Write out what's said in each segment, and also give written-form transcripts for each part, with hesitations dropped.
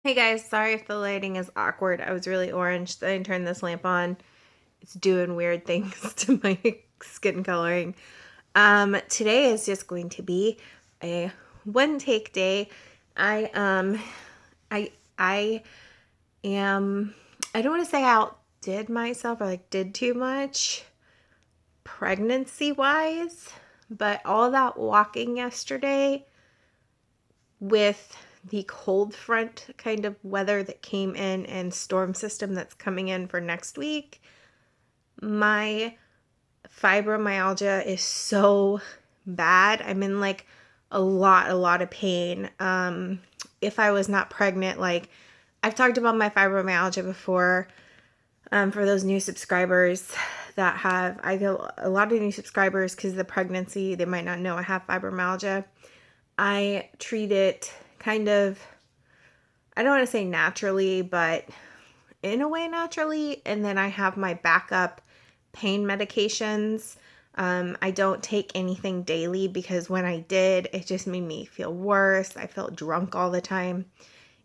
Hey guys, sorry if the lighting is awkward. I was really orange. Then I turned this lamp on. It's doing weird things to my skin coloring. Today is just going to be a one take day. I um I am I don't want to say I outdid myself or like did too much pregnancy wise, but all that walking yesterday with the cold front kind of weather that came in and storm system that's coming in for next week, my fibromyalgia is so bad. I'm in like a lot of pain. If I was not pregnant, like I've talked about my fibromyalgia before. For those new subscribers that I get a lot of new subscribers because of the pregnancy, they might not know I have fibromyalgia. I treat it kind of, I don't want to say naturally, but in a way naturally. And then I have my backup pain medications. I don't take anything daily because when I did, it just made me feel worse. I felt drunk all the time.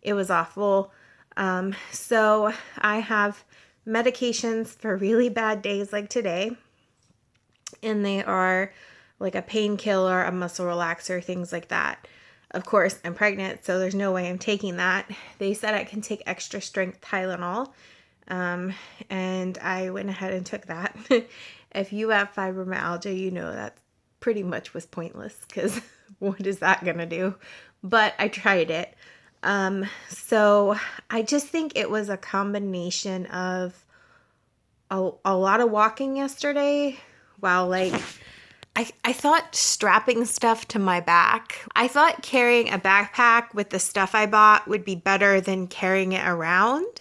It was awful. So I have medications for really bad days like today. And they are like a painkiller, a muscle relaxer, things like that. Of course, I'm pregnant, so there's no way I'm taking that. They said I can take extra strength Tylenol, and I went ahead and took that. If you have fibromyalgia, you know that pretty much was pointless because what is that going to do? But I tried it. So I just think it was a combination of a lot of walking yesterday while like I thought strapping stuff to my back. I thought carrying a backpack with the stuff I bought would be better than carrying it around,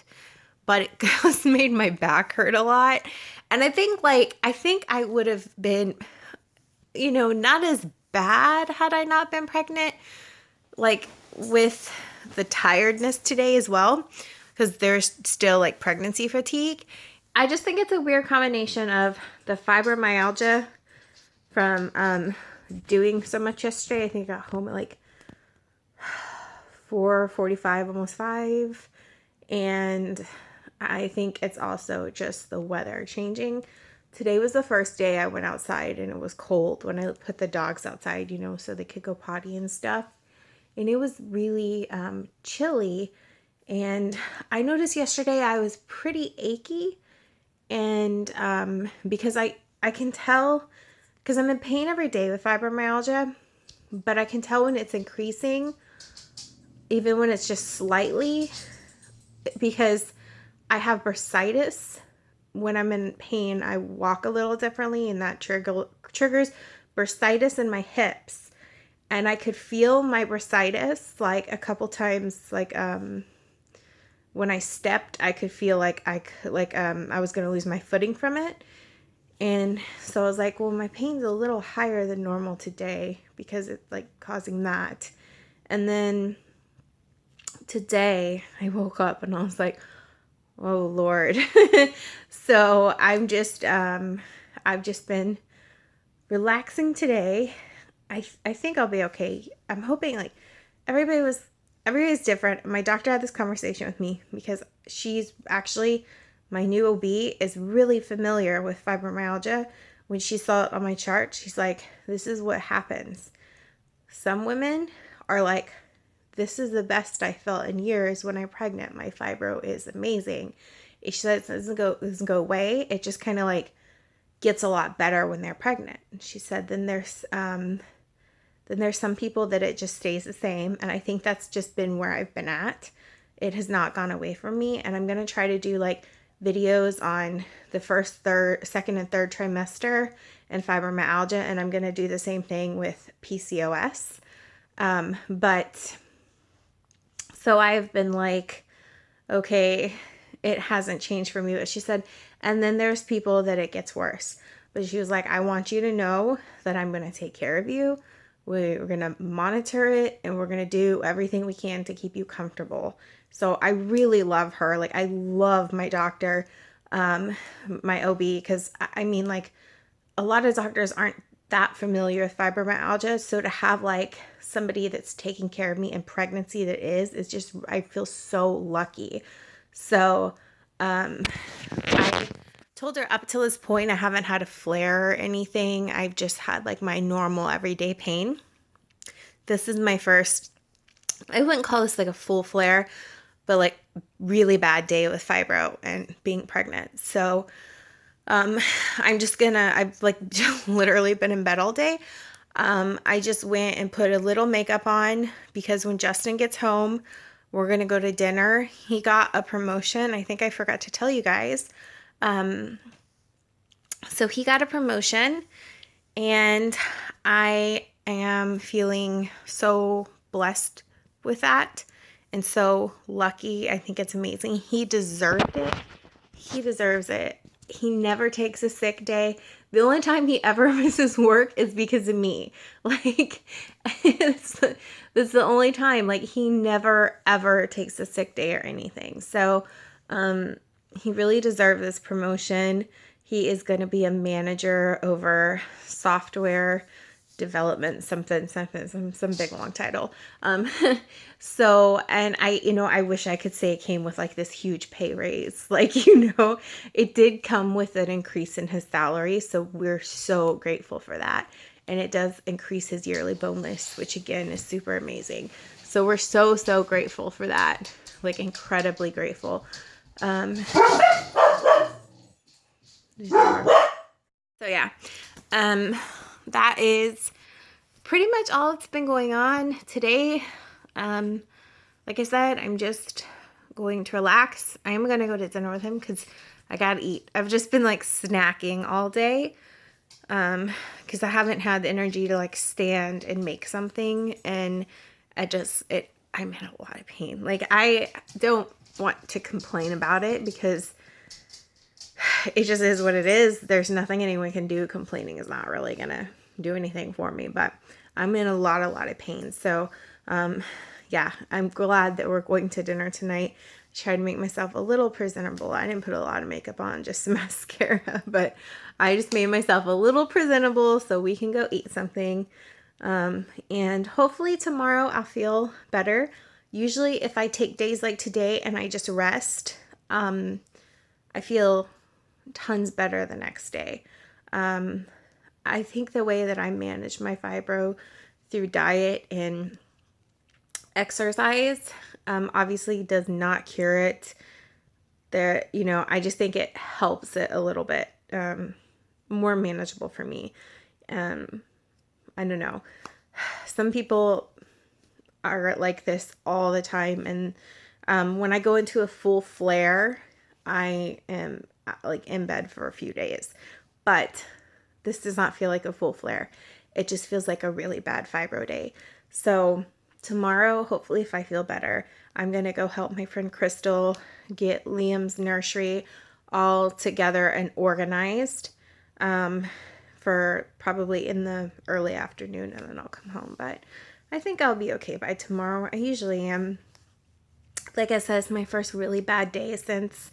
but it just made my back hurt a lot. And I think I would have been, not as bad had I not been pregnant, like with the tiredness today as well, because there's still like pregnancy fatigue. I just think it's a weird combination of the fibromyalgia from doing so much yesterday. I think I got home at like 4:45, almost 5. And I think it's also just the weather changing. Today was the first day I went outside and it was cold when I put the dogs outside, so they could go potty and stuff. And it was really chilly. And I noticed yesterday I was pretty achy. And because I can tell, because I'm in pain every day with fibromyalgia, but I can tell when it's increasing, even when it's just slightly, because I have bursitis. When I'm in pain, I walk a little differently, and that triggers bursitis in my hips. And I could feel my bursitis like a couple times, like when I stepped, I could feel like I was gonna lose my footing from it. And so I was like, well, my pain's a little higher than normal today because it's like causing that. And then today I woke up and I was like, oh Lord. So I've just been relaxing today. I think I'll be okay. I'm hoping like everybody's different. My doctor had this conversation with me because she's actually, my new OB is really familiar with fibromyalgia. When she saw it on my chart, she's like, this is what happens. Some women are like, this is the best I felt in years when I'm pregnant. My fibro is amazing. She said it doesn't go away. It just kind of like gets a lot better when they're pregnant. She said then there's some people that it just stays the same. And I think that's just been where I've been at. It has not gone away from me. And I'm going to try to do like videos on the first, second, and third trimester and fibromyalgia. And I'm going to do the same thing with PCOS. But so I've been like, okay, it hasn't changed for me. But she said, and then there's people that it gets worse. But she was like, I want you to know that I'm going to take care of you. We're going to monitor it and we're going to do everything we can to keep you comfortable. So I really love her. Like, I love my doctor, my OB, because I mean, like, a lot of doctors aren't that familiar with fibromyalgia. So to have like somebody that's taking care of me in pregnancy that is just, I feel so lucky. So I told her up till this point, I haven't had a flare or anything. I've just had like my normal everyday pain. This is my first, I wouldn't call this like a full flare, but like really bad day with fibro and being pregnant. So I'm just gonna, I've like literally been in bed all day. I just went and put a little makeup on because when Justin gets home, we're gonna go to dinner. He got a promotion. I think I forgot to tell you guys. So he got a promotion, and I am feeling so blessed with that and so lucky. I think it's amazing. He deserved it. He deserves it. He never takes a sick day. The only time he ever misses work is because of me. Like, it's the only time. Like, he never, ever takes a sick day or anything. So, he really deserved this promotion. He is going to be a manager over software development, some big long title. So, and I wish I could say it came with like this huge pay raise. Like, it did come with an increase in his salary. So we're so grateful for that. And it does increase his yearly bonus, which again is super amazing. So we're so, so grateful for that. Like, incredibly grateful. So yeah, that is pretty much all that's been going on today. Like I said, I'm just going to relax. I am going to go to dinner with him because I got to eat. I've just been like snacking all day because I haven't had the energy to like stand and make something. And I'm in a lot of pain. Like, I don't want to complain about it because it just is what it is. There's nothing anyone can do. Complaining is not really going to do anything for me, but I'm in a lot of pain. So, yeah, I'm glad that we're going to dinner tonight. I tried to make myself a little presentable. I didn't put a lot of makeup on, just some mascara, but I just made myself a little presentable so we can go eat something. And hopefully tomorrow I'll feel better. Usually if I take days like today and I just rest, I feel tons better the next day. I think the way that I manage my fibro through diet and exercise, obviously does not cure it. I just think it helps it a little bit, more manageable for me. I don't know. Some people are like this all the time. And when I go into a full flare, I am like in bed for a few days. But this does not feel like a full flare. It just feels like a really bad fibro day. So tomorrow, hopefully if I feel better, I'm going to go help my friend Crystal get Liam's nursery all together and organized for probably in the early afternoon, and then I'll come home. But I think I'll be okay by tomorrow. I usually am. Like I said, it's my first really bad day since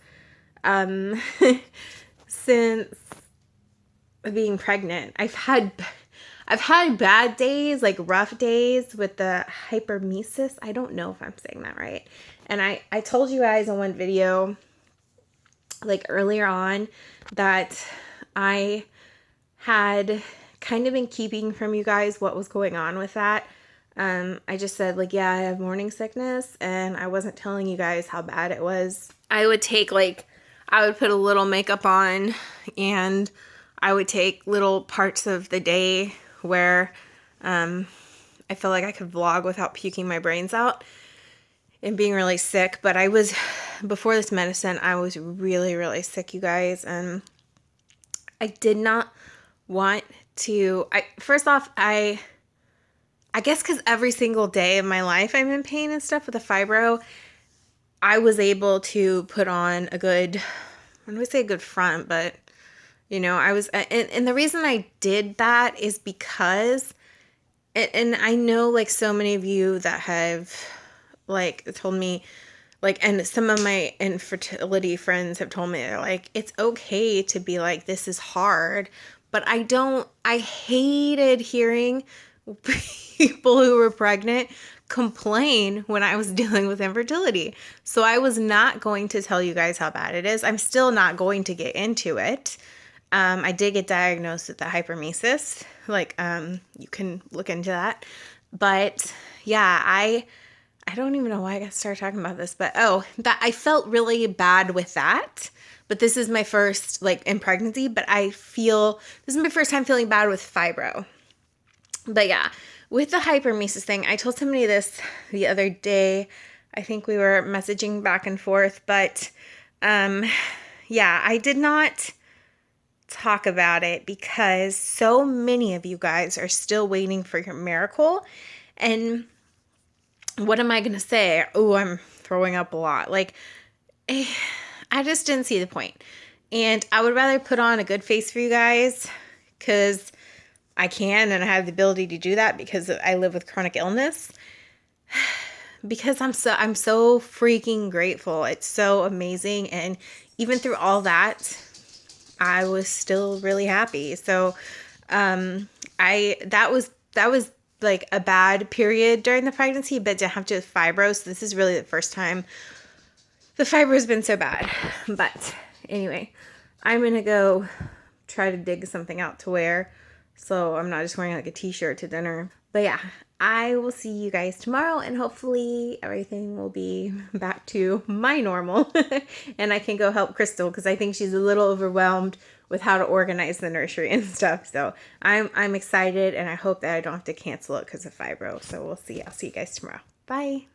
since being pregnant. I've had bad days, like rough days with the hypermesis. I don't know if I'm saying that right. And I told you guys in one video, like earlier on, that I had kind of been keeping from you guys what was going on with that. I just said like, yeah, I have morning sickness, and I wasn't telling you guys how bad it was. I would put a little makeup on, and I would take little parts of the day where I feel like I could vlog without puking my brains out and being really sick. But before this medicine, I was really, really sick, you guys. And I did not want to, first off, I guess because every single day of my life I'm in pain and stuff with a fibro, I was able to put on a good, I don't want to say a good front, but I was, and the reason I did that is because, and I know like so many of you that have like told me, like, and some of my infertility friends have told me, they're like, it's okay to be like, this is hard, But I hated hearing people who were pregnant complain when I was dealing with infertility. So I was not going to tell you guys how bad it is. I'm still not going to get into it. I did get diagnosed with the hypermesis. You can look into that. But yeah, I don't even know why I got started talking about this, but that I felt really bad with that. But this is my first, in pregnancy, but this is my first time feeling bad with fibro. But yeah, with the hypermesis thing, I told somebody this the other day. I think we were messaging back and forth, but yeah, I did not talk about it because so many of you guys are still waiting for your miracle. And what am I going to say? Oh, I'm throwing up a lot. I just didn't see the point. And I would rather put on a good face for you guys because I can and I have the ability to do that because I live with chronic illness. Because I'm so freaking grateful. It's so amazing. And even through all that, I was still really happy. So that was like a bad period during the pregnancy, but to have fibro, so this is really the first time the fibro has been so bad. But anyway, I'm going to go try to dig something out to wear so I'm not just wearing like a t-shirt to dinner. But yeah, I will see you guys tomorrow and hopefully everything will be back to my normal and I can go help Crystal because I think she's a little overwhelmed with how to organize the nursery and stuff. So I'm excited and I hope that I don't have to cancel it because of fibro. So we'll see. I'll see you guys tomorrow. Bye.